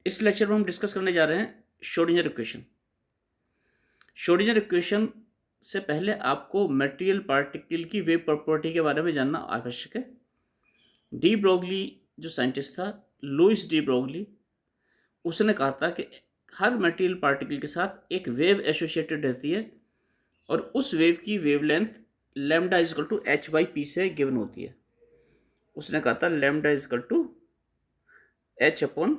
इस लेक्चर में हम डिस्कस करने जा रहे हैं श्रोडिंगर इक्वेशन। श्रोडिंगर इक्वेशन से पहले आपको मटेरियल पार्टिकल की वेव प्रॉपर्टी के बारे में जानना आवश्यक है। डी ब्रोगली जो साइंटिस्ट था, लुइस डी ब्रोगली, उसने कहा था कि हर मटेरियल पार्टिकल के साथ एक वेव एसोसिएटेड रहती है और उस वेव की wavelength lambda is equal to H by P से गिवन होती है। उसने कहा था lambda is equal to H upon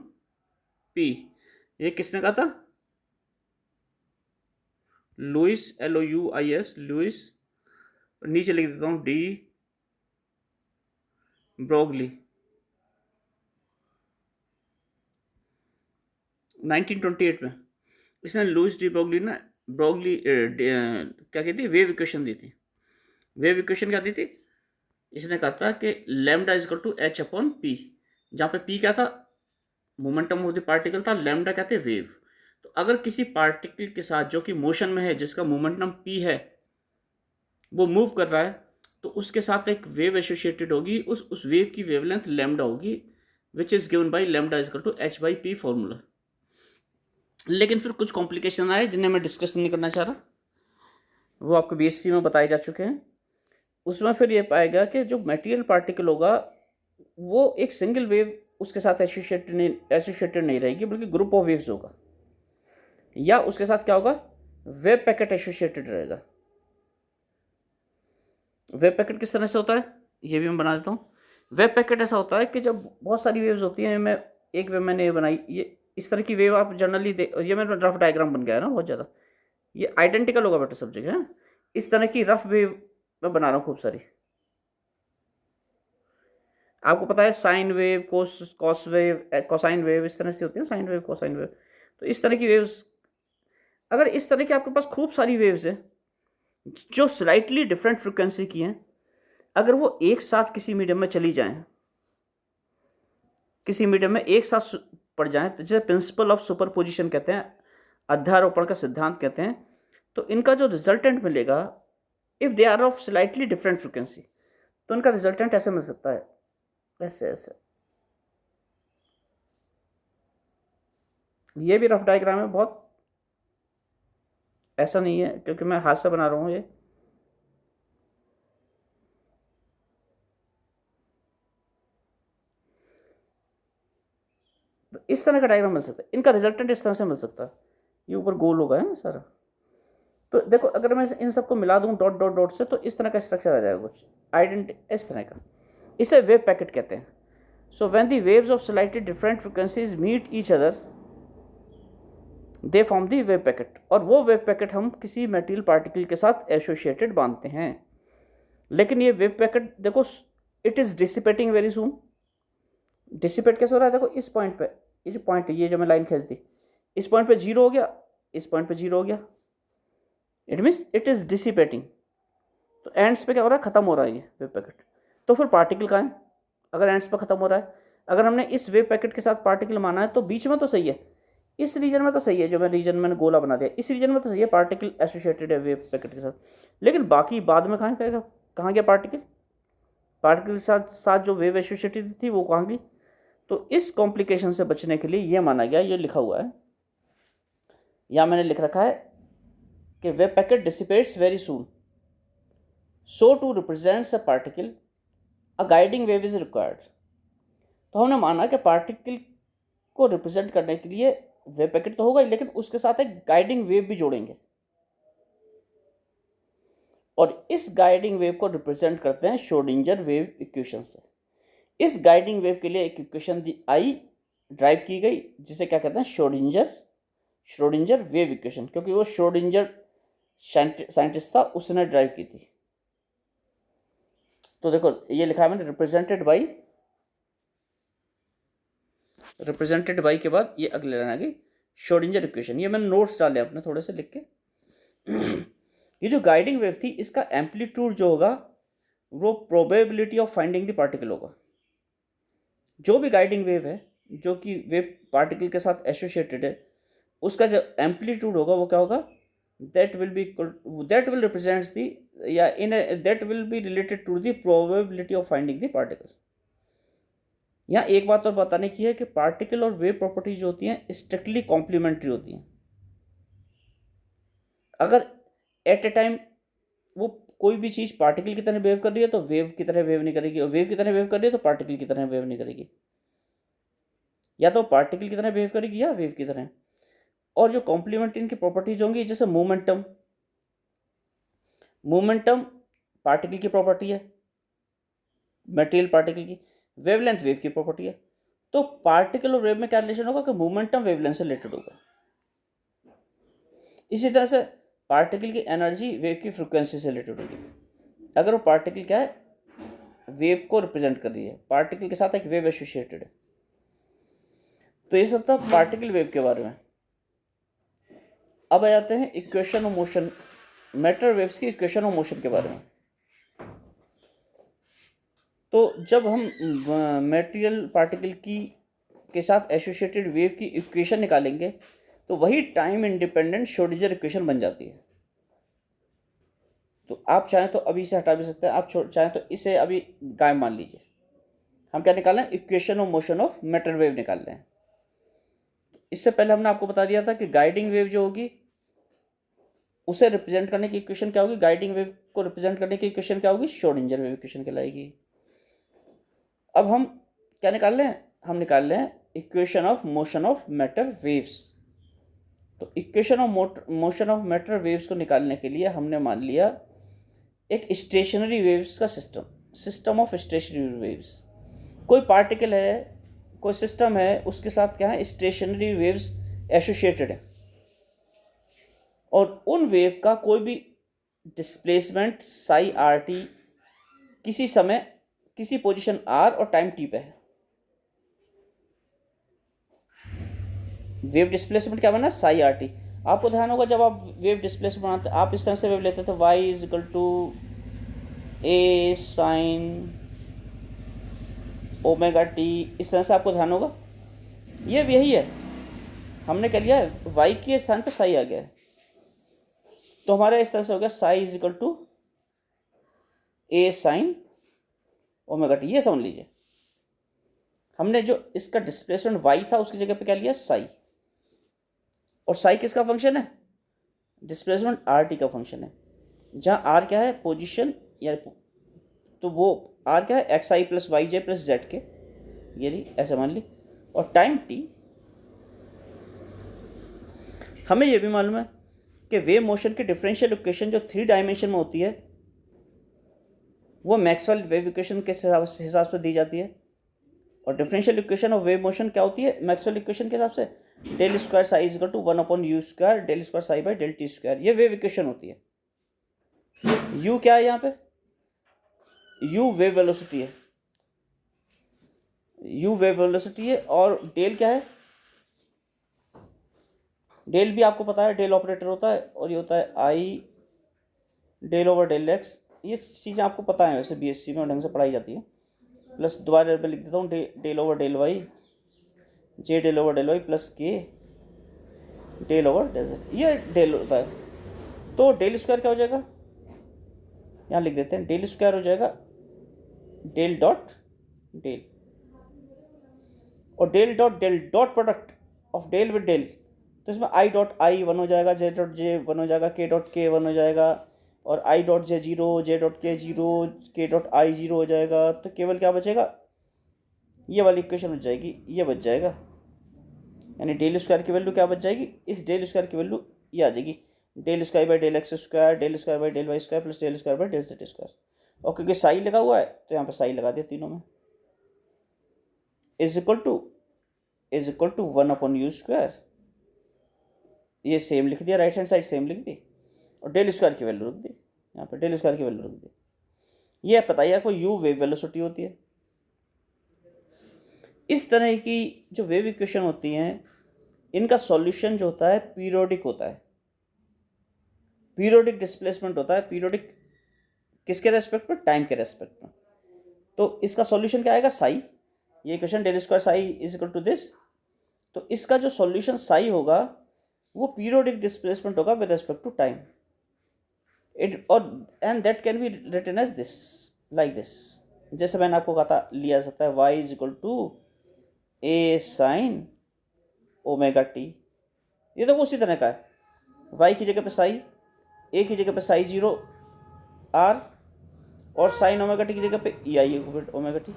P. ये किसने कहा था? लुइस, LOUIS, लुइस, नीचे लिख देता हूँ डी ब्रोगली। 1928 में इसने लुइस डी ब्रोगली ना ब्रोगली क्या कहती वेव इक्वेशन दी थी। वेव इक्वेशन क्या दी थी? इसने कहा था कि lambda is equal to H upon P, जहाँ पे पी क्या था? मोमेंटम ऑफ द पार्टिकल था। लैम्डा कहते हैं वेव। तो अगर किसी पार्टिकल के साथ जो कि मोशन में है, जिसका मोमेंटम पी है, वो मूव कर रहा है, तो उसके साथ एक वेव एसोसिएटेड होगी। उस वेव की वेवलेंथ लैम्डा होगी, which is given by lambda is equal to H by P formula. लेकिन फिर कुछ कॉम्प्लिकेशन आए जिन्हें मैं डिस्कस नहीं करना चाह रहा, वो आपको BSc में बताए जा चुके हैं। उसमें फिर ये पाएगा कि जो मटेरियल पार्टिकल होगा वो एक सिंगल वेव उसके साथ एसोसिएटेड नहीं रहेगी, बल्कि ग्रुप ऑफ वेव्स होगा, या उसके साथ क्या होगा? वेव पैकेट एसोसिएटेड रहेगा। वेव पैकेट किस तरह से होता है ये भी मैं बना देता हूँ। वेव पैकेट ऐसा होता है कि जब बहुत सारी वेव्स होती हैं, मैं एक वेव मैंने ये बनाई, ये इस तरह की वेव आप जनरली ये मेरा रफ डायग्राम बन गया है ना बहुत ज़्यादा, ये आइडेंटिकल होगा बेटा सब जगह है। इस तरह की रफ वेव मैं बना रहा हूँ खूब सारी। आपको पता है sine wave, cos wave, cosine wave, इस तरह से होती है, साइन वेव, कोसाइन वेव। तो इस तरह की वेव्स, अगर इस तरह की आपके पास खूब सारी वेव्स है जो स्लाइटली डिफरेंट फ्रिक्वेंसी की हैं, अगर वो एक साथ किसी मीडियम में चली जाएं, किसी मीडियम में एक साथ पड़ जाएं, तो जिसे प्रिंसिपल ऑफ सुपरपोजिशन कहते हैं, अध्यारोपण का सिद्धांत कहते हैं, तो इनका जो रिजल्टेंट मिलेगा, if they are of slightly different frequency, तो इनका रिजल्टेंट ऐसे मिल सकता है, ऐसे ऐसे। ये भी रफ डायग्राम है, बहुत ऐसा नहीं है क्योंकि मैं हाथ से बना रहा हूँ ये। तो इस तरह का डायग्राम मिल सकता है, इनका रिजल्टेंट इस तरह से मिल सकता है। ये ऊपर गोल होगा है ना सारा। तो देखो अगर मैं इन सबको मिला दूं डॉट डॉट डॉट से, तो इस तरह का स्ट्रक्चर आ जाएगा कुछ आइडेंटिटी इस तरह का। इसे वेव पैकेट कहते हैं। So when the waves of slightly different frequencies meet each other, they form the wave packet. और वो वेव पैकेट हम किसी मेटेरियल पार्टिकल के साथ एसोसिएटेड मानते हैं। लेकिन ये वेव पैकेट देखो, it is dissipating very soon. Dissipate कैसे हो रहा है? देखो इस पॉइंट पे, ये जो पॉइंट है, ये जो मैं लाइन खींच दी, इस पॉइंट पे जीरो हो गया, इस पॉइंट पे जीरो हो गया, it means it is dissipating. तो एंड्स पे क्या हो रहा है? खत्म हो रहा है ये वेव पैकेट। तो फिर पार्टिकल कहाँ है अगर एंड्स पे खत्म हो रहा है? अगर हमने इस वेव पैकेट के साथ पार्टिकल माना है, तो बीच में तो सही है, इस रीजन में तो सही है, जो मैं रीजन मैंने गोला बना दिया, इस रीजन में तो सही है, पार्टिकल एसोसिएटेड है वेव पैकेट के साथ। लेकिन बाकी बाद में कहाँ गया? कहाँ गया पार्टिकल? पार्टिकल के साथ साथ जो वेव एसोसिएटेड थी वो कहाँ गई? तो इस कॉम्प्लिकेशन से बचने के लिए ये माना गया, ये लिखा हुआ है, या मैंने लिख रखा है कि wave packet dissipates very soon, so to represents a particle a guiding wave is required. तो हमने माना कि पार्टिकल को रिप्रेजेंट करने के लिए वेव पैकेट तो होगा ही, लेकिन उसके साथ एक गाइडिंग वेव भी जोड़ेंगे, और इस गाइडिंग वेव को रिप्रेजेंट करते हैं श्रोडिंगर वेव इक्वेशन से। इस गाइडिंग वेव के लिए एक इक्वेशन दी आई ड्राइव की गई, जिसे क्या कहते हैं? श्रोडिंगर वेव इक्वेशन, क्योंकि वो श्रोडिंगर साइंटिस्ट था, उसने ड्राइव की थी। तो देखो ये लिखा है मैंने, रिप्रेजेंटेड बाई के बाद ये अगले लाइन आ गई श्रोडिंगर इक्वेशन। ये मैंने नोट्स डाले अपने थोड़े से लिख के। ये जो गाइडिंग वेव थी, इसका एम्पलीट्यूड जो होगा वो probability of finding the particle होगा। जो भी गाइडिंग वेव है जो कि वेव पार्टिकल के साथ एसोसिएटेड है, उसका जो एम्पलीट्यूड होगा वो क्या होगा? दैट विल रिप्रेजेंट्स दी, या in that will be related to the probability of finding the particle. यहाँ एक बात और बताने की है कि पार्टिकल और वेव प्रॉपर्टीज जो होती हैं स्ट्रिक्टली कॉम्प्लीमेंट्री होती हैं। अगर एट ए टाइम वो कोई भी चीज़ पार्टिकल की तरह वेव कर रही है तो वेव की तरह वेव नहीं करेगी, और वेव की तरह वेव कर रही है तो पार्टिकल की तरह वेव नहीं करेगी। या तो पार्टिकल की तरह बिहेव करेगी या वेव की तरह। और जो कॉम्प्लीमेंट इनकी प्रॉपर्टीज होंगी, जैसे मोमेंटम, मोमेंटम पार्टिकल की प्रॉपर्टी है, मटेरियल पार्टिकल की। वेवलेंथ वेव की प्रॉपर्टी है। तो पार्टिकल और वेव में क्या रिलेशन होगा कि मोमेंटम वेवलेंथ से रिलेटेड होगा। इसी तरह से पार्टिकल की एनर्जी वेव की फ्रिक्वेंसी से रिलेटेड होगी। अगर वो पार्टिकल क्या है, वेव को रिप्रेजेंट कर रही है, पार्टिकल के साथ एक वेव एसोसिएटेड है। तो ये सब था पार्टिकल वेव के बारे में। अब आ जाते हैं equation of motion, matter waves की इक्वेशन ऑफ मोशन के बारे में। तो जब हम मटेरियल पार्टिकल की के साथ एसोसिएटेड वेव की इक्वेशन निकालेंगे तो वही टाइम इंडिपेंडेंट श्रोडिंगर इक्वेशन बन जाती है। तो आप चाहें तो अभी इसे हटा भी सकते हैं, आप चाहें तो इसे अभी गायब मान लीजिए। हम क्या निकाल रहे हैं, equation of motion of matter wave निकाल रहे हैं। इससे पहले हमने आपको बता दिया था कि गाइडिंग वेव जो होगी उसे रिप्रेजेंट करने की इक्वेशन क्या होगी, गाइडिंग वेव को रिप्रेजेंट करने की इक्वेशन क्या होगी, श्रोडिंगर वेव इक्वेशन कहलाएगी। अब हम क्या निकाल रहे हैं, हम निकाल रहे हैं equation of motion of matter waves. तो equation of motion of matter waves को निकालने के लिए हमने मान लिया एक स्टेशनरी वेव्स का system, system of stationary waves. कोई पार्टिकल है, कोई सिस्टम है, उसके साथ क्या है, स्टेशनरी वेव्स एसोसिएटेड है, और उन वेव का कोई भी डिस्प्लेसमेंट साई आर टी किसी समय किसी पोजीशन आर और टाइम टी पे है। वेव डिस्प्लेसमेंट क्या बना, साई आर टी। आपको ध्यान होगा जब आप वेव डिस्प्लेसमेंट बनाते आप इस तरह से वेव लेते थे, Y is equal to A sine omega T, इस तरह से आपको ध्यान होगा। ये भी यही है, हमने क्या लिया है, वाई के स्थान पे साई आ गया है, तो हमारा इस तरह से हो गया psi is equal to A sine omega T. ये समझ लीजिए, हमने जो इसका डिस्प्लेसमेंट वाई था उसकी जगह पे क्या लिया, साई। और साई किसका फंक्शन है, डिस्प्लेसमेंट आर टी का फंक्शन है, जहाँ आर क्या है, पोजीशन, या तो वो आर क्या है, एक्स आई प्लस वाई जे प्लस जेड के, ये रही, ऐसे मान ली। और टाइम टी, हमें ये भी मालूम है कि वेव मोशन की डिफरेंशियल इक्वेशन जो 3 डायमेंशन में होती है वो मैक्सवेल वेव इक्वेशन के हिसाब से दी जाती है। और differential equation of wave motion क्या होती है मैक्सवेल इक्वेशन के हिसाब से, del square psi is equal to 1/u² del square psi by del T square. ये वेव इक्वेशन होती है। u क्या है यहाँ पे, u वेव वेलोसिटी है, u वेव वेलोसिटी है। और डेल क्या है, डेल भी आपको पता है, डेल ऑपरेटर होता है, और ये होता है आई डेल ओवर डेल एक्स। ये चीज़ें आपको पता है, वैसे बीएससी में ढंग से पढ़ाई जाती है। प्लस दोबारा मैं लिख देता हूँ, del over del y, j del over del y plus k del over del z, ये डेल होता है। तो डेल स्क्वायर क्या हो जाएगा, यहाँ लिख देते हैं, डेल स्क्वायर हो जाएगा डेल डॉट डेल, और del dot product of del with del, तो इसमें आई डॉट आई 1 हो जाएगा, जे डॉट जे 1 हो जाएगा, के डॉट के 1 हो जाएगा, और I dot J 0, J dot के 0, के डॉट आई 0 हो जाएगा। तो केवल क्या बचेगा, ये वाली इक्वेशन बच जाएगी, ये बच जाएगा, यानी डेल स्क्वायर की वैल्यू क्या बच जाएगी, इस डेल स्क्वायर की वैल्यू ये आ जाएगी, del square by del X square, del square by del Y square plus del square by del Z square. और क्योंकि साई लगा हुआ है तो यहाँ पर साई लगा दिया तीनों में, इज इक्वल टू 1/u²। ये सेम लिख दिया, राइट हैंड साइड सेम लिख दी, और डेल स्क्वायर की वैल्यू रख दी, यहाँ पर डेल स्क्वायर की वैल्यू रख दी। ये पता ही आपको u वेव वेलोसिटी होती है। इस तरह की जो वेव इक्वेशन होती हैं इनका सॉल्यूशन जो होता है पीरियोडिक होता है, पीरियोडिक डिस्प्लेसमेंट होता है। पीरियोडिक किसके रेस्पेक्ट में, टाइम के रेस्पेक्ट में। तो इसका सॉल्यूशन क्या आएगा, साई। ये equation del square psi is equal to this, तो इसका जो सॉल्यूशन साई होगा वो पीरियोडिक डिस्प्लेसमेंट होगा with respect to time. It और and that can be written as this, like this, जैसे मैंने आपको कहा था, लिया जाता है y is equal to A sine omega T. ये देखो उसी तरह का है, वाई की जगह पे साई, ए की जगह पे साई जीरो आर, और साइन ओमेगा टी की जगह पे ई आई ओमेगा टी।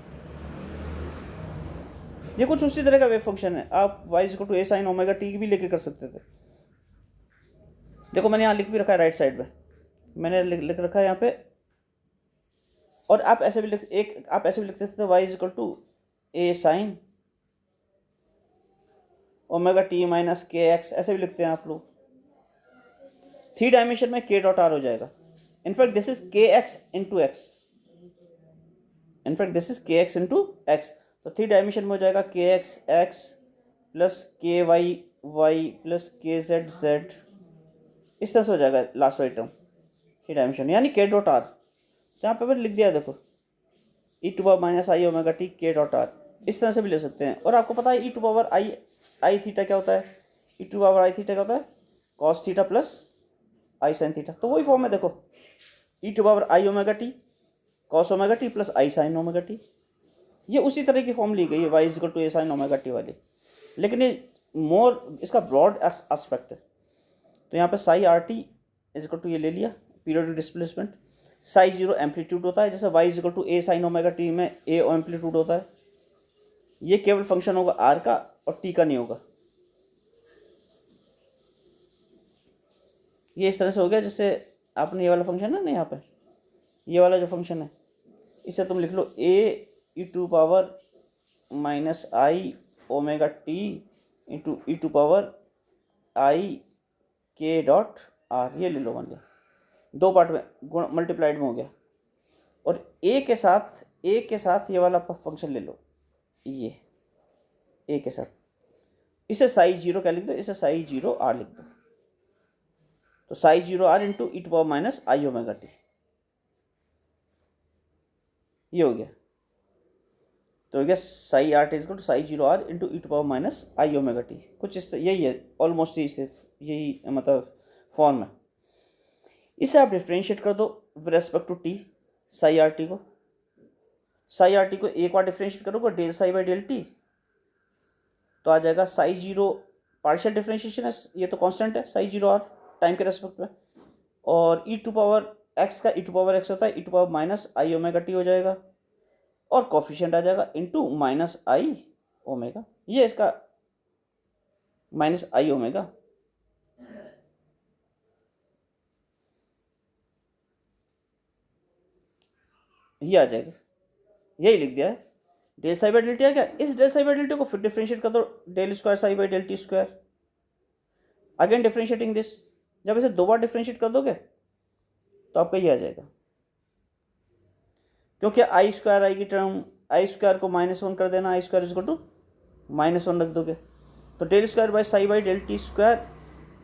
ये कुछ उसी तरह का वेव फंक्शन है। आप Y equal to A sine omega T भी लेके कर सकते थे। देखो मैंने यहाँ लिख भी रखा है राइट साइड में, मैंने लिख रखा है यहाँ पे। और आप ऐसे भी लिख सकते थे Y equal to A sine omega T minus K X, ऐसे भी लिखते हैं आप लोग। 3 डायमेंशन में के डॉट आर हो जाएगा। इनफैक्ट दिस इज के एक्स इंटू एक्स, तो 3 डायमेंशन में हो जाएगा के एक्स एक्स प्लस के वाई वाई प्लस के जेड जेड, इस तरह से हो जाएगा लास्ट वाली टर्म 3 डायमेंशन, यानी के डॉट आर। यहाँ पे मैंने लिख दिया देखो, e to power minus I omega t k dot r, इस तरह से भी ले सकते हैं। और आपको पता है e to power i theta क्या होता है, e to power i theta क्या होता है, cos theta plus i sine theta. तो वही फॉर्म है देखो, e to power i omega t cos omega t plus i sine omega T. ये उसी तरह की फॉर्म ली गई है y equal to A sine omega t वाली, लेकिन ये मोर इसका ब्रॉड एस्पेक्ट है। तो यहाँ पे psi are T equal to ये ले लिया periodic displacement, psi zero amplitude होता है, जैसे Y equal to A sine omega T में ए एम्पलीट्यूड होता है। ये केवल फंक्शन होगा आर का और टी का नहीं होगा। ये इस तरह से हो गया, जैसे आपने ये वाला फंक्शन है ना, यहाँ पे ये वाला जो फंक्शन है, इसे तुम लिख लो a e to power minus I omega t into E to power i k dot are, ये ले लो मान लिया, 2 पार्ट में मल्टीप्लाइड में हो गया। और ए के साथ ये वाला फंक्शन ले लो, ये ए के साथ, इसे साई जीरो क्या लिख दो, इसे साई जीरो आर लिख दो। तो psi zero are into E to power minus I omega T, ये हो गया। तो हो गया psi are T equal to psi zero are into E to power minus I omega T, कुछ इस यही है ऑलमोस्ट, यही मतलब फॉर्म है। इसे आप डिफ्रेंशिएट कर दो with respect to T, psi are T को एक बार डिफ्रेंशिएट करोगे del psi by del T, तो आ जाएगा साई जीरो, पार्शियल डिफ्रेंशिएशन है, ये तो कांस्टेंट है साई जीरो आर टाइम के रेस्पेक्ट में, और ई टू पावर एक्स का ई टू पावर एक्स होता है e to power minus I omega t हो जाएगा, और कॉफिशिएंट आ जाएगा इनटू माइनस आई ओमेगा, ये इसका माइनस आई ओमेगा। ये आ जाएगा, यही लिख दिया है। Del psi by del t आ गया, इस del psi by del t को फिर डिफरेंशिएट कर दो del square psi by del T square, again differentiating this. जब इसे 2 बार डिफरेंशिएट कर दोगे तो आपका ये आ जाएगा, क्योंकि आई स्क्वायर आएगी टर्म, आई स्क्वायर को -1 कर देना, आई स्क्वायर इक्वल टू -1 रख दोगे, तो del square by psi by del T square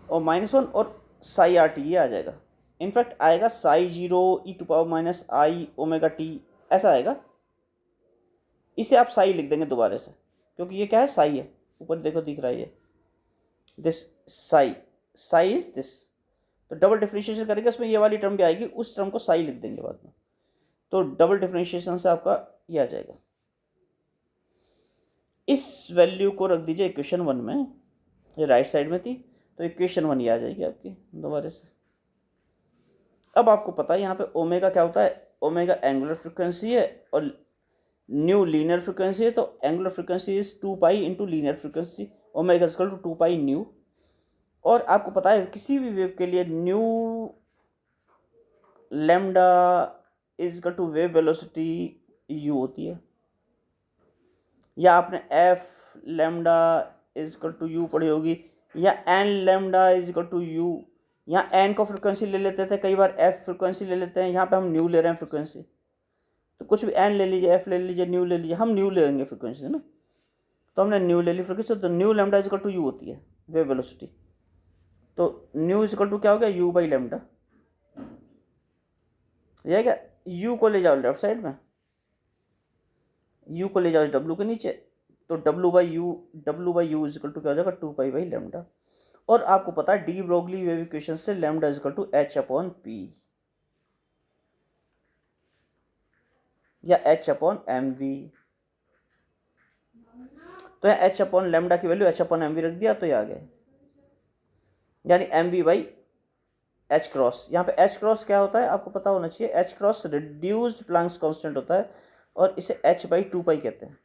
और -1 और साई आर टी, ये आ जाएगा। इनफैक्ट आएगा psi zero E to power minus I omega T, ऐसा आएगा। इसे आप साई लिख देंगे दोबारा से, क्योंकि ये क्या है, साई है, ऊपर देखो दिख रहा है ये, दिस साई इज दिस। तो डबल डिफरेंशिएशन करेंगे, उसमें ये वाली टर्म भी आएगी, उस टर्म को साई लिख देंगे बाद में, तो डबल डिफरेंशिएशन से आपका ये आ जाएगा। इस वैल्यू को रख दीजिए इक्वेशन 1 में, ये राइट साइड में थी, तो इक्वेशन 1 ये आ जाएगी आपकी दोबारा से। अब आपको पता है यहाँ पे ओमेगा क्या होता है, ओमेगा एंगुलर फ्रिक्वेंसी है और न्यू लीनियर फ्रिक्वेंसी है, तो angular frequency is 2 pi into linear frequency, omega equal to 2 pi nu. और आपको पता है किसी भी वेव के लिए nu lambda is equal to wave velocity U होती है, या आपने F lambda is equal to U पढ़ी होगी, या N lambda is equal to U. यहाँ एन को फ्रिक्वेंसी ले लेते थे, कई बार एफ फ्रिक्वेंसी ले लेते हैं, यहाँ पे हम न्यू ले रहे हैं फ्रिक्वेंसी, तो कुछ भी एन ले लीजिए, एफ ले लीजिए, न्यू ले लीजिए, हम न्यू ले लेंगे फ्रिक्वेंसी ना, तो हमने न्यू ले ली फ्रिक्वेंसी, तो nu lambda is equal to U होती है वेव वेलोसिटी। तो न्यू इज इक्वल टू क्या हो गया, यू बाई लैम्डा, यह क्या, यू को ले जाओ लेफ्ट साइड में, यू को ले जाओ डब्ल्यू के नीचे, तो W by U is equal to क्या हो जाएगा, 2 पाई बाई लैम्डा। और आपको पता है डी ब्रोगली वेव इक्वेशन से lambda is equal to H upon P या एच अपॉन एम वी। तो यहाँ एच अपॉन लेमडा की value H upon M V रख दिया तो ये आ गया, यानी M V by H cross. यहाँ पे एच क्रॉस क्या होता है आपको पता होना चाहिए, H cross reduced Planck's constant होता है और इसे एच बाई टू पाई कहते हैं।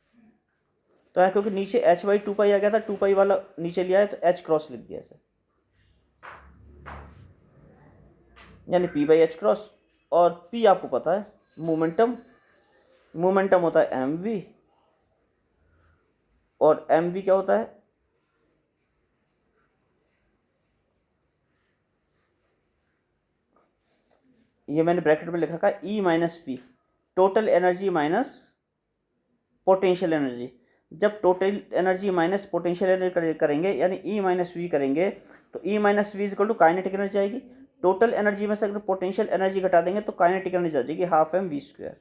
तो यहाँ क्योंकि नीचे एच बाई टू पाई आ गया था, टू पाई वाला नीचे लिया है तो एच क्रॉस लिख दिया इसे, यानी पी बाई एच क्रॉस। और पी आपको पता है मोमेंटम, मोमेंटम होता है एम वी, और एम वी क्या होता है, ये मैंने ब्रैकेट में लिख रखा है e minus p, total energy minus potential energy. जब total energy minus potential energy करेंगे यानी ई माइनस वी करेंगे तो e minus v equal to kinetic energy आएगी। टोटल एनर्जी में से अगर पोटेंशियल एनर्जी घटा देंगे तो काइनेटिक एनर्जी आ जाएगी हाफ एम वी स्क्वायर।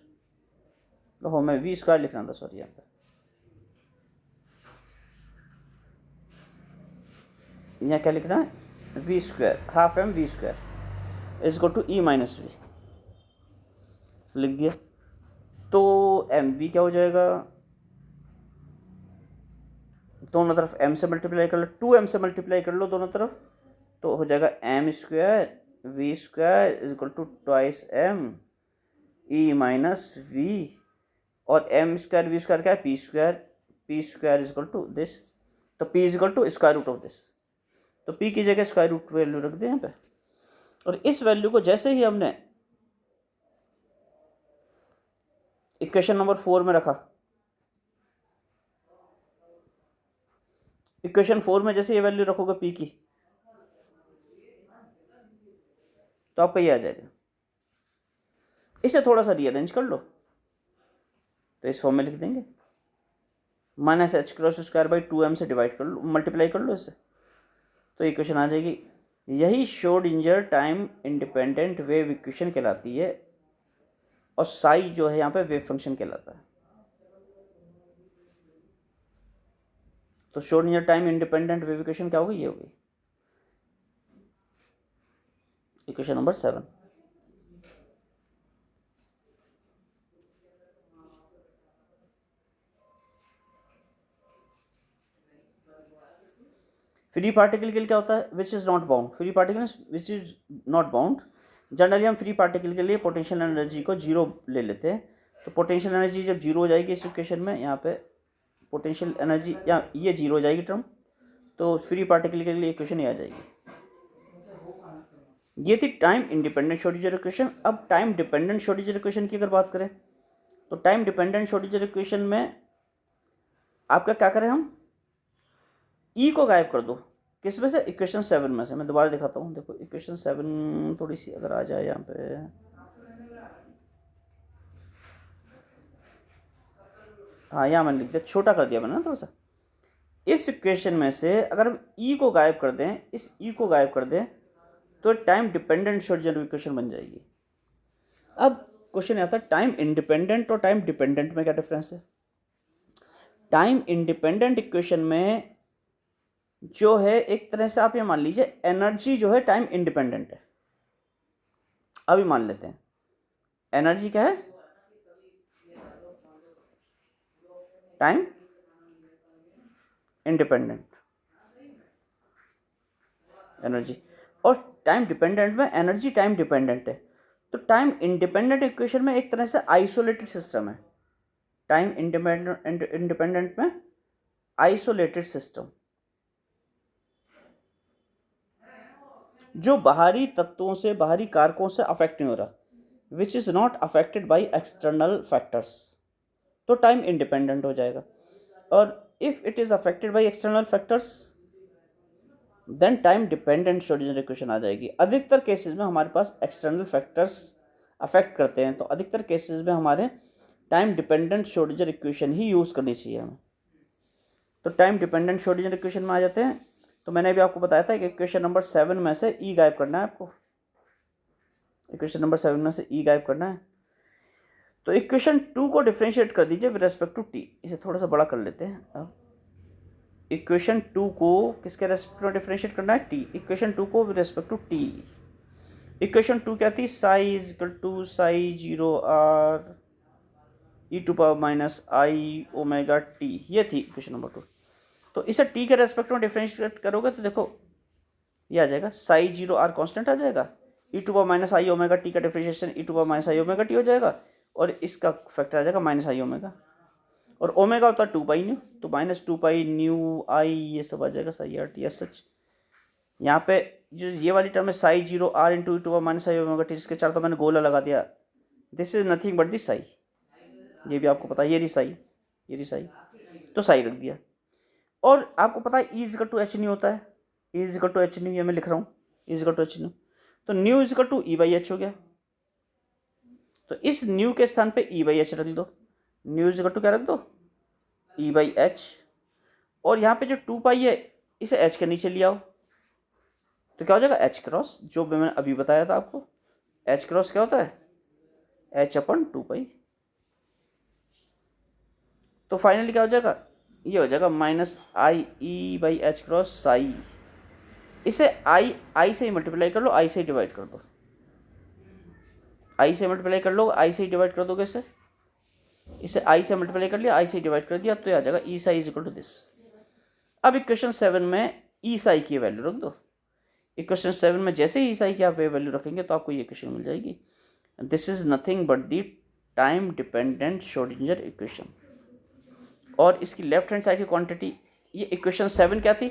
हो मैं वी स्क्वायर लिख रहा था, सॉरी यहाँ पर, यहाँ क्या लिखना है V square, half M V square is equal to E minus V लिख दिया। तो एम वी क्या हो जाएगा, दोनों तरफ एम से मल्टीप्लाई कर लो, टू एम से मल्टीप्लाई कर लो दोनों तरफ, तो हो जाएगा m square v square is equal to twice m e minus v, और एम स्क्वायर वी स्क्वायर क्या है p square is equal to this, तो p is equal to square root of this, तो पी की जगह square root value रख दें यहाँ पे। और इस वैल्यू को जैसे ही हमने इक्वेशन नंबर 4 में रखा, इक्वेशन 4 में जैसे ये वैल्यू रखोगे पी की तो आपका ये आ जाएगा। इसे थोड़ा सा रीअरेंज कर लो तो इस फॉर्म में लिख देंगे, minus H cross square by two M से डिवाइड कर लो, मल्टीप्लाई कर लो इससे, तो इक्वेशन आ जाएगी। यही Schrodinger time independent wave equation कहलाती है, और साई जो है यहाँ पे वेव फंक्शन कहलाता है। तो Schrodinger time independent wave equation क्या होगी, ये होगी इक्वेशन नंबर 7। फ्री पार्टिकल के लिए क्या होता है, विच is not bound, free particle which is not bound. Generally हम फ्री पार्टिकल के लिए पोटेंशियल एनर्जी को जीरो ले लेते हैं, तो पोटेंशियल एनर्जी जब जीरो हो जाएगी इस इक्वेशन में, यहाँ पे पोटेंशियल एनर्जी या ये जीरो हो जाएगी टर्म, तो फ्री पार्टिकल के लिए इक्वेशन ये आ जाएगी। ये थी टाइम इंडिपेंडेंट श्रोडिंगर इक्वेशन। अब टाइम डिपेंडेंट श्रोडिंगर इक्वेशन की अगर बात करें तो टाइम डिपेंडेंट श्रोडिंगर इक्वेशन में आपका क्या करें, हम ई को गायब कर दो, किस में से, इक्वेशन 7 में से। मैं दोबारा दिखाता हूँ, देखो इक्वेशन 7 थोड़ी सी अगर आ जाए यहाँ पे, हाँ यहाँ मैंने लिख दिया, छोटा कर दिया मैंने ना थोड़ा सा। इस इक्वेशन में से अगर हम ई को गायब कर दें, इस ई को गायब कर दें तो टाइम डिपेंडेंट श्रोडिंगर इक्वेशन बन जाएगी। अब क्वेश्चन आता है टाइम इंडिपेंडेंट और टाइम डिपेंडेंट में क्या डिफरेंस है। टाइम इंडिपेंडेंट इक्वेशन में जो है एक तरह से आप ये मान लीजिए एनर्जी जो है टाइम इंडिपेंडेंट है। अभी मान लेते हैं एनर्जी क्या है, टाइम इंडिपेंडेंट एनर्जी, और टाइम डिपेंडेंट में एनर्जी टाइम डिपेंडेंट है। तो टाइम इंडिपेंडेंट इक्वेशन में एक तरह से आइसोलेटेड सिस्टम है, टाइम इंडिपेंडेंट में आइसोलेटेड सिस्टम, जो बाहरी तत्वों से, बाहरी कारकों से अफेक्ट नहीं हो रहा, which is not affected by external factors, तो टाइम इंडिपेंडेंट हो जाएगा। और if it is affected by external factors then time dependent Schrödinger equation आ जाएगी। अधिकतर केसेस में हमारे पास एक्सटर्नल फैक्टर्स अफेक्ट करते हैं, तो अधिकतर केसेस में हमारे टाइम डिपेंडेंट श्रोडिंगर इक्वेशन ही यूज़ करनी चाहिए हमें। तो टाइम डिपेंडेंट श्रोडिंगर इक्वेशन में आ जाते हैं। तो मैंने अभी आपको बताया था कि इक्वेशन नंबर 7 में से ई गायब करना है आपको, इक्वेशन नंबर 7 में से ई गायब करना है। तो इक्वेशन 2 को डिफरेंशिएट कर दीजिए विद रेस्पेक्ट टू टी, इसे थोड़ा सा बड़ा कर लेते हैं। अब इक्वेशन 2 को किसके रेस्पेक्ट में डिफरेंशिएट करना है, टी, इक्वेशन 2 को with respect to T. Equation 2 क्या थी, psi is equal to psi 0 R E to power minus I omega T, ये थी इक्वेशन नंबर 2। तो इसे टी के रेस्पेक्ट में डिफरेंशिएट करोगे तो देखो ये आ जाएगा साई जीरो आर कॉन्स्टेंट आ जाएगा, e to power minus I omega t का differentiation e to power minus I omega t हो जाएगा, और इसका फैक्टर आ जाएगा माइनस आई ओमेगा, और ओमेगा होता है 2 पाई न्यू, तो माइनस 2 पाई न्यू आई ये सब आ जाएगा psi are t s such. यहाँ पे जो ये वाली टर्म है psi zero are into E to power minus I omega T, इसके चार तो मैंने गोला लगा दिया, this is nothing but this psi, ये भी आपको पता है, ये रही साई, ये रही साई, तो साई रख दिया। और आपको पता है E equal to H nu होता है, E equal to H nu, ये मैं लिख रहा हूँ E equal to H nu, तो nu equal to E by H हो गया, तो इस न्यू के स्थान पे ई बाई एच रख दो, न्यू इजकल टू क्या रख दो ई बाई एच, और यहाँ पे जो 2 पाई है इसे एच के नीचे ले आओ, तो क्या हो जाएगा एच क्रॉस, जो मैंने अभी बताया था आपको, एच क्रॉस क्या होता है एच अपन 2 पाई, तो फाइनली क्या हो जाएगा ये हो जाएगा minus I E by H cross Sai, इसे आई से ही मल्टीप्लाई कर लो, आई से ही डिवाइड कर दो, आई से मल्टीप्लाई कर लो, आई से ही डिवाइड कर दोगे इसे आई से मल्टीप्लाई कर लिया, आई से डिवाइड कर दिया, तो ये आ जाएगा e psi is equal to this. अब इक्वेशन 7 में ई साई की वैल्यू रख दो, इक्वेशन 7 में जैसे ही ई साई की आप वैल्यू रखेंगे तो आपको ये इक्वेशन मिल जाएगी, this is nothing but the time dependent Schrödinger equation, और इसकी लेफ्ट हैंड साइड की क्वांटिटी, ये इक्वेशन 7 क्या थी,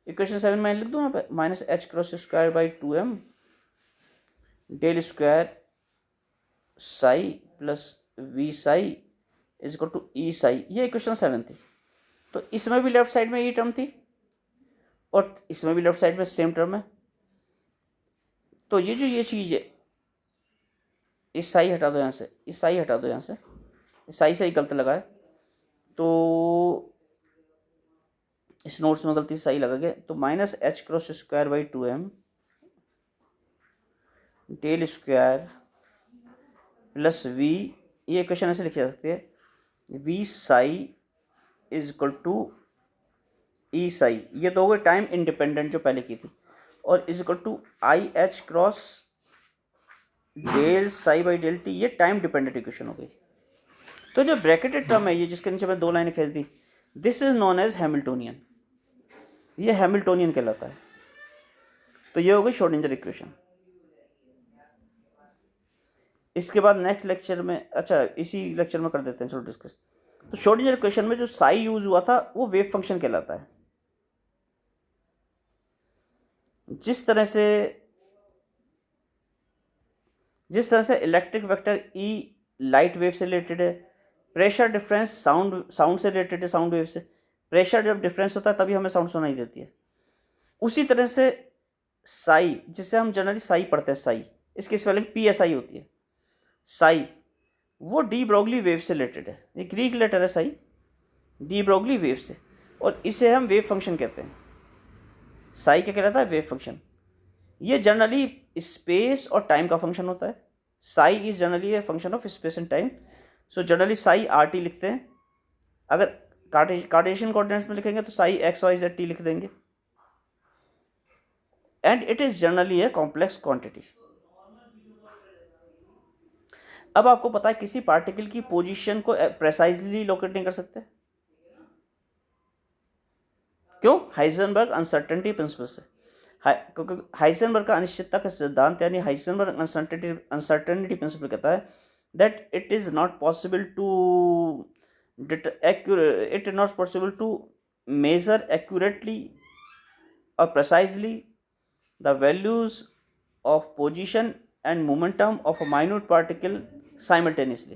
इक्वेशन 7 मैं लिख दूँ यहाँ पे minus H cross square by 2m del square psi plus v psi is equal to e psi, ये इक्वेशन 7 थी। तो इसमें भी लेफ्ट साइड में ये टर्म थी और इसमें भी लेफ्ट साइड में सेम टर्म है, तो ये जो ये चीज़ है इस साई हटा दो यहाँ से, इस साई हटा दो यहाँ से, इस साई से ही गलत लगा है, तो इस नोट्स में गलती से साई लगा गया, तो minus H cross square by 2m del square plus v, ये इक्वेशन ऐसे लिखी जा सकती है v psi is equal to e psi, ये दो टाइम इंडिपेंडेंट जो पहले की थी, और is equal to i h cross del psi by del t, ये टाइम डिपेंडेंट इक्वेशन हो गई। तो जो ब्रैकेटेड टर्म है ये जिसके नीचे मैं 2 लाइनें खींच दी, this is known as Hamiltonian, ये हैमिल्टोनियन कहलाता है, तो ये हो गई श्रोडिंगर इक्वेशन। इसके बाद नेक्स्ट लेक्चर में, अच्छा इसी लेक्चर में कर देते हैं चलो डिस्कस, तो श्रोडिंगर इक्वेशन में जो साई यूज हुआ था वो वेव फंक्शन कहलाता है। जिस तरह से electric vector E light wave से रिलेटेड है, प्रेशर डिफरेंस साउंड से रिलेटेड है, साउंड वेव से, प्रेशर जब डिफरेंस होता है तभी हमें साउंड सुनाई देती है, उसी तरह से साई, जिससे हम जनरली साई पढ़ते हैं, साई इसकी स्पेलिंग PSI होती है, साई वो डी ब्रोगली वेव से रिलेटेड है, ये ग्रीक लेटर है साई, डी ब्रोगली वेव से, और इसे हम वेव फंक्शन कहते हैं। साई क्या कहलाता है वेव फंक्शन, ये जनरली स्पेस और टाइम का फंक्शन होता है, Sai is generally a function of space and time, so generally Sai RT लिखते हैं, अगर कार्टेशियन कोऑर्डिनेट्स में लिखेंगे तो साई XYZ T लिख देंगे, and it is generally a complex quantity. अब आपको पता है किसी पार्टिकल की पोजीशन को प्रेसाइजली लोकेट नहीं कर सकते, क्यों? हाइजेनबर्ग अनसर्टेनिटी प्रिंसिपल से, क्योंकि हाइजेनबर्ग का अनिश्चितता का सिद्धांत यानी हाइजेनबर्ग अनसर्टेनिटी प्रिंसिपल कहता है that it is not possible to measure accurately और precisely the values of position and momentum of a minute particle simultaneously.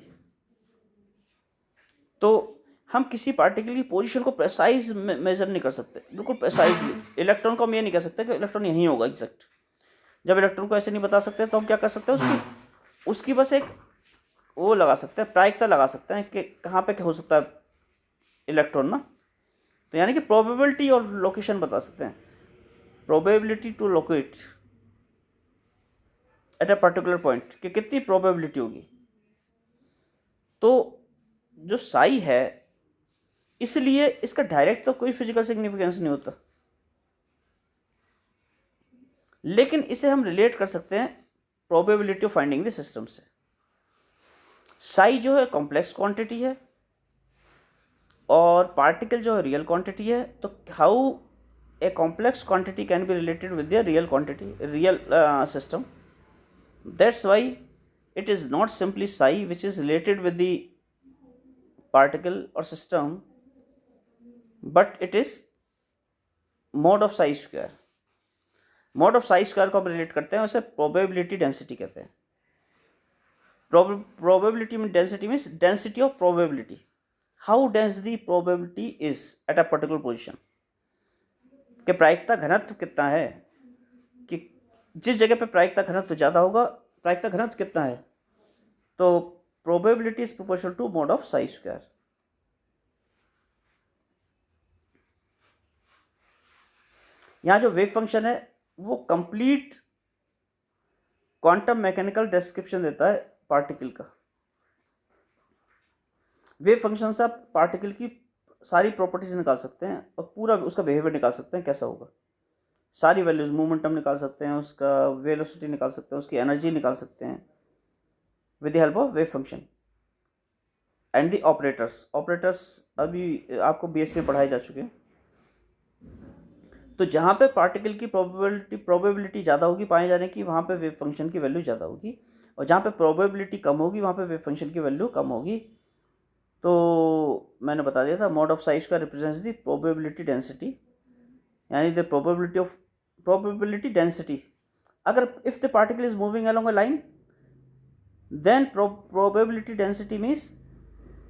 तो हम किसी पार्टिकल की पोजीशन को प्रेसाइज मेजर नहीं कर सकते, बिल्कुल प्रेसाइजली। इलेक्ट्रॉन को हम ये नहीं कह सकते कि इलेक्ट्रॉन यहीं होगा एग्जैक्ट, जब इलेक्ट्रॉन को ऐसे नहीं बता सकते तो हम क्या कर सकते हैं, उसकी बस एक वो लगा सकते हैं, प्रायिकता लगा सकते हैं कि कहाँ पे क्या हो सकता है इलेक्ट्रॉन ना, तो यानी कि प्रोबेबिलिटी और लोकेशन बता सकते हैं, probability to locate at a particular point कि कितनी प्रोबेबिलिटी होगी। तो जो साई है इसलिए इसका डायरेक्ट तो कोई फिजिकल सिग्निफिकेंस नहीं होता, लेकिन इसे हम रिलेट कर सकते हैं probability of finding the system से। साई जो है कॉम्प्लेक्स क्वांटिटी है और पार्टिकल जो है रियल क्वांटिटी है, तो how a complex quantity can be related with the real quantity, real system. That's why it is not simply psi which is related with the particle or system, but it is mod of psi square. mod of psi square को हम relate करते हैं, उसे probability density कहते हैं. Probability में density means density of probability, how dense the probability is eight a particular position. कि प्रायिकता घनत्व कितना है, कि जिस जगह पे प्रायिकता घनत्व ज़्यादा होगा, प्रायिकता घनत्व कितना है, तो probability is proportional to mod of psi square. यहाँ जो वेव फंक्शन है वो कंप्लीट क्वांटम मैकेनिकल डिस्क्रिप्शन देता है पार्टिकल का. वेव फंक्शन से आप पार्टिकल की सारी प्रॉपर्टीज निकाल सकते हैं और पूरा उसका बिहेवियर निकाल सकते हैं कैसा होगा. सारी वैल्यूज, मोमेंटम निकाल सकते हैं, उसका वेलोसिटी निकाल सकते हैं, उसकी एनर्जी निकाल सकते हैं with the help of wave function and the operators. Operators अभी आपको बीएससी में पढ़ाए जा चुके हैं. तो जहाँ पे पार्टिकल की प्रोबेबिलिटी ज़्यादा होगी पाए जाने की, वहाँ पे वेव फंक्शन की वैल्यू ज़्यादा होगी, और जहाँ पे प्रोबेबिलिटी कम होगी वहाँ पे वेव फंक्शन की वैल्यू कम होगी. तो मैंने बता दिया था mod of psi square represents the probability density, यानी द प्रोबेबिलिटी डेंसिटी. अगर if the particle is moving along a line, then probability density means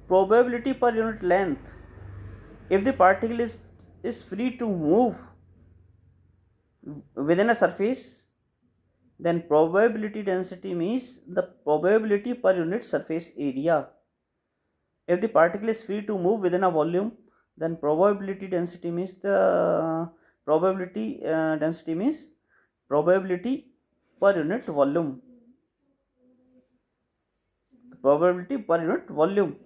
probability per unit length. If the particle is free to move within a surface, then probability density means the probability per unit surface area. If the particle is free to move within a volume, then probability density means the probability density means probability per unit volume. Probability per unit volume.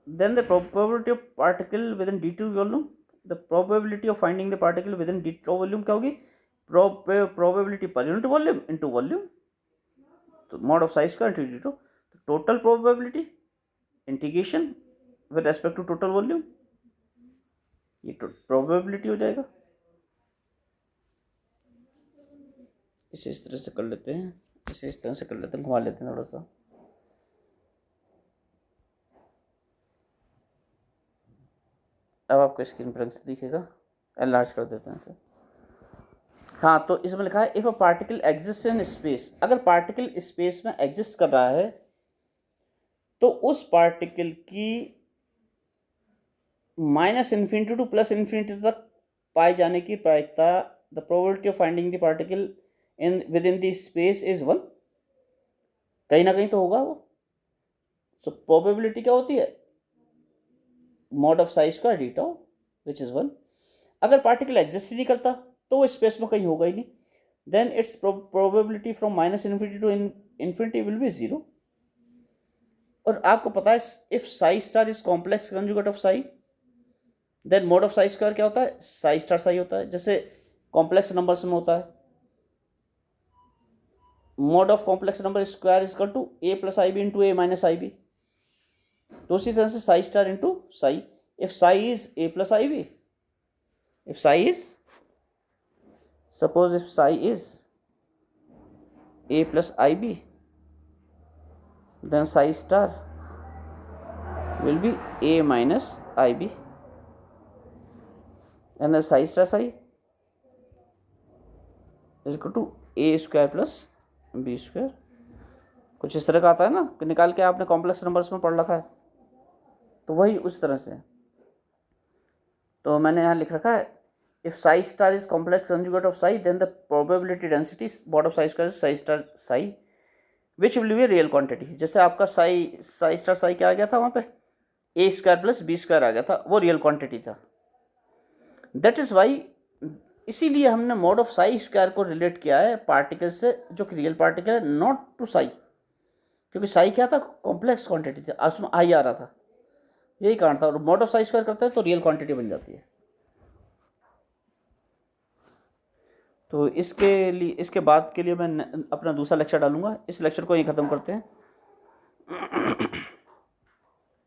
Then the probability of particle within d2 volume, the probability of finding the particle within d2 volume क्या होगी, probability per unit volume into volume, तो mod of psi square into d2, total probability integration with respect to total volume, ये probability हो जाएगा. इसे इस तरह से कर लेते हैं, इसे इस तरह से कर लेते हैं, घुमा लेते हैं थोड़ा सा. अब आपको स्क्रीन पर से दिखेगा, एनलार्ज कर देते हैं इसे. हाँ, तो इसमें लिखा है if a particle exist in space. अगर पार्टिकल स्पेस में एग्जिस्ट कर रहा है तो उस पार्टिकल की -∞ टू +∞ तक पाए जाने की प्रायिकता, the probability of finding the particle in with in the space is 1. कहीं ना कहीं तो होगा वो. सो प्रोबेबिलिटी क्या होती है, mod of psi square d tau which is 1. अगर पार्टिकल एग्जिस्ट नहीं करता तो वो स्पेस में कहीं होगा ही नहीं, then it's probability from -∞ to infinity will be 0. और आपको पता है if psi star is complex conjugate of psi, then mod of psi square क्या होता है, psi स्टार psi होता है. जैसे कॉम्प्लेक्स नंबर्स में होता है mod of complex number square is equal to a + ib into a - ib. तो उसी तरह से psi star into psi. If psi is a + ib, if psi is, suppose if psi is a + ib, then psi star will be a - ib, and then psi star psi is equal to a square plus b square. कुछ इस तरह का आता है ना, निकाल के आपने कॉम्प्लेक्स नंबर्स में पढ़ रखा है, तो वही उस तरह से. तो मैंने यहाँ लिख रखा है if psi star is complex conjugate of psi, then the probability density mod of psi square is psi star psi, which will be a real quantity. जैसे आपका psi star psi क्या आ गया था वहाँ पे, a square plus b square आ गया था, वो रियल क्वांटिटी था. दैट इज़ वाई, इसीलिए हमने mod ऑफ psi स्क्वायर को रिलेट किया है पार्टिकल से, जो कि रियल पार्टिकल है, नॉट टू psi, क्योंकि psi क्या था, कॉम्प्लेक्स क्वांटिटी था, उसमें आई आ रहा था, यही कारण था. और mod ऑफ psi स्क्वायर करते हैं तो रियल क्वांटिटी बन जाती है. तो इसके लिए, इसके बाद के लिए मैं अपना दूसरा लेक्चर डालूंगा. इस लेक्चर को यहीं ख़त्म करते हैं.